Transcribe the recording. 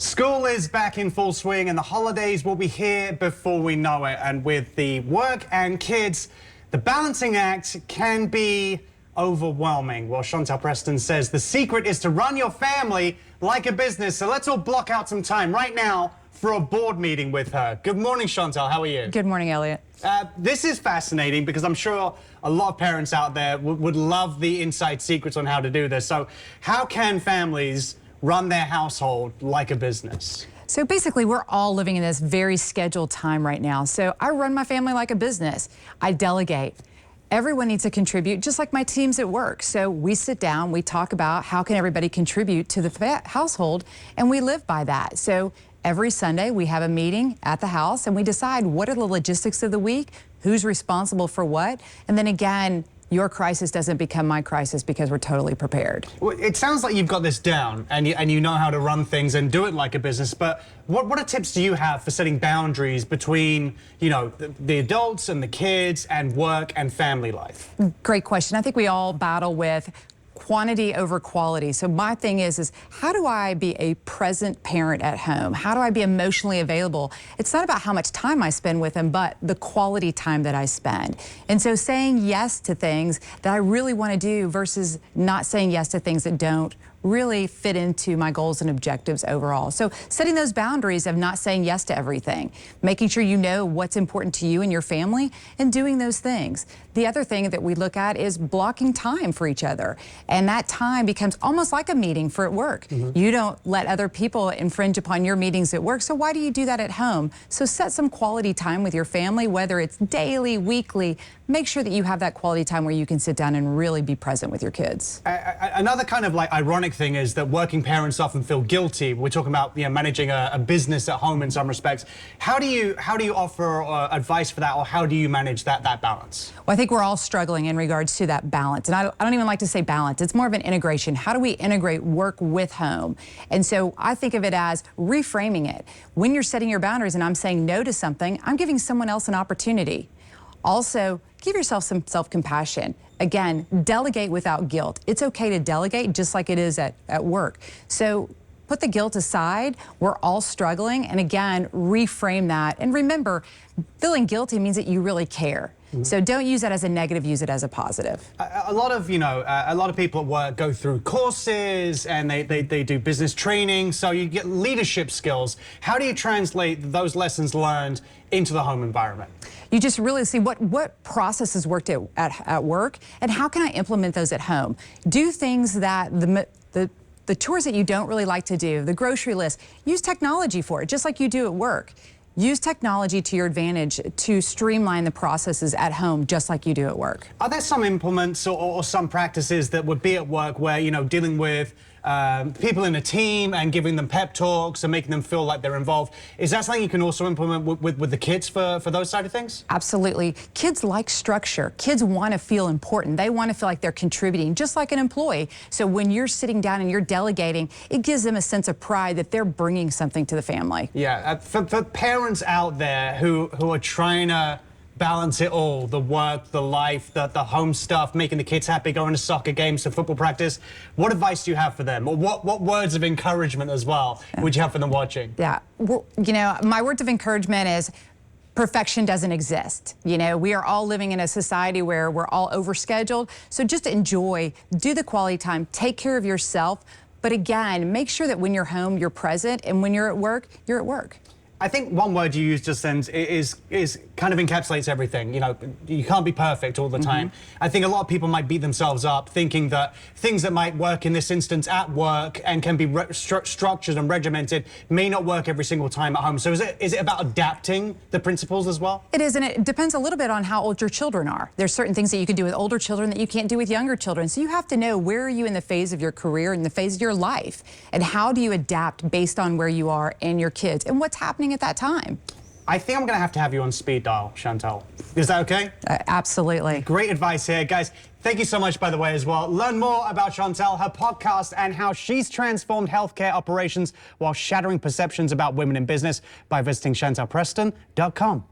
School is back in full swing and the holidays will be here before we know it. And with the work and kids, the balancing act can be overwhelming. Well, Chantell Preston says the secret is to run your family like a business. So let's all block out some time right now for a board meeting with her. Good morning, Chantell. How are you? Good morning, Elliot. This is fascinating because I'm sure a lot of parents out there would love the inside secrets on how to do this. So how can families run their household like a business? So basically, we're all living in this very scheduled time right now. So I run my family like a business. I delegate. Everyone needs to contribute, just like my teams at work. So we sit down, we talk about how can everybody contribute to the household, and we live by that. So every Sunday, we have a meeting at the house, and we decide what are the logistics of the week, who's responsible for what, and then again, your crisis doesn't become my crisis because we're totally prepared. Well, it sounds like you've got this down and you know how to run things and do it like a business, but what tips do you have for setting boundaries between, you know, the adults and the kids and work and family life? Great question. I think we all battle with quantity over quality. So my thing is how do I be a present parent at home? How do I be emotionally available? It's not about how much time I spend with them, but the quality time that I spend. And so saying yes to things that I really want to do versus not saying yes to things that don't really fit into my goals and objectives overall. So setting those boundaries of not saying yes to everything, making sure you know what's important to you and your family and doing those things. The other thing that we look at is blocking time for each other. And that time becomes almost like a meeting for at work. You don't let other people infringe upon your meetings at work, so why do you do that at home? So set some quality time with your family, whether it's daily, weekly. Make sure that you have that quality time where you can sit down and really be present with your kids. Another kind of like ironic thing is that working parents often feel guilty. We're talking about, you know, managing a business at home in some respects. How do you offer advice for that, or how do you manage that balance? Well, I think we're all struggling in regards to that balance. And I don't even like to say balance. It's more of an integration. How do we integrate work with home? And so I think of it as reframing it. When you're setting your boundaries and I'm saying no to something, I'm giving someone else an opportunity. Also, give yourself some self-compassion. Again, delegate without guilt. It's okay to delegate just like it is at work. So put the guilt aside. We're all struggling. And again, reframe that. And remember, feeling guilty means that you really care. So don't use that as a negative, use it as a positive. A lot of people at work go through courses and they do business training, so you get leadership skills. How do you translate those lessons learned into the home environment? You just really see what processes worked at work and how can I implement those at home? Do things that the chores that you don't really like to do, the grocery list, use technology for it, just like you do at work. Use technology to your advantage to streamline the processes at home, just like you do at work. Are there some implements or some practices that would be at work where, you know, dealing with people in a team and giving them pep talks and making them feel like they're involved? Is that something you can also implement with the kids for those side of things? Absolutely. Kids like structure. Kids want to feel important. They want to feel like they're contributing, just like an employee. So when you're sitting down and you're delegating, it gives them a sense of pride that they're bringing something to the family. Yeah, for parents out there who are trying to balance it all, the work, the life, the home stuff, making the kids happy, going to soccer games, to football practice, what advice do you have for them? Or what words of encouragement as well would you have for them watching? Yeah, well, you know, my words of encouragement is perfection doesn't exist. You know, we are all living in a society where we're all overscheduled. So just enjoy, do the quality time, take care of yourself. But again, make sure that when you're home, you're present, and when you're at work, you're at work. I think one word you used just then is kind of encapsulates everything. You know, you can't be perfect all the time. I think a lot of people might beat themselves up thinking that things that might work in this instance at work and can be structured and regimented may not work every single time at home. So is it about adapting the principles as well? It is, and it depends a little bit on how old your children are. There's certain things that you can do with older children that you can't do with younger children. So you have to know, where are you in the phase of your career and the phase of your life, and how do you adapt based on where you are and your kids and what's happening at that time. I think I'm going to have you on speed dial, Chantell. Is that okay? Absolutely. Great advice here. Guys, thank you so much, by the way, as well. Learn more about Chantell, her podcast, and how she's transformed healthcare operations while shattering perceptions about women in business by visiting chantellpreston.com.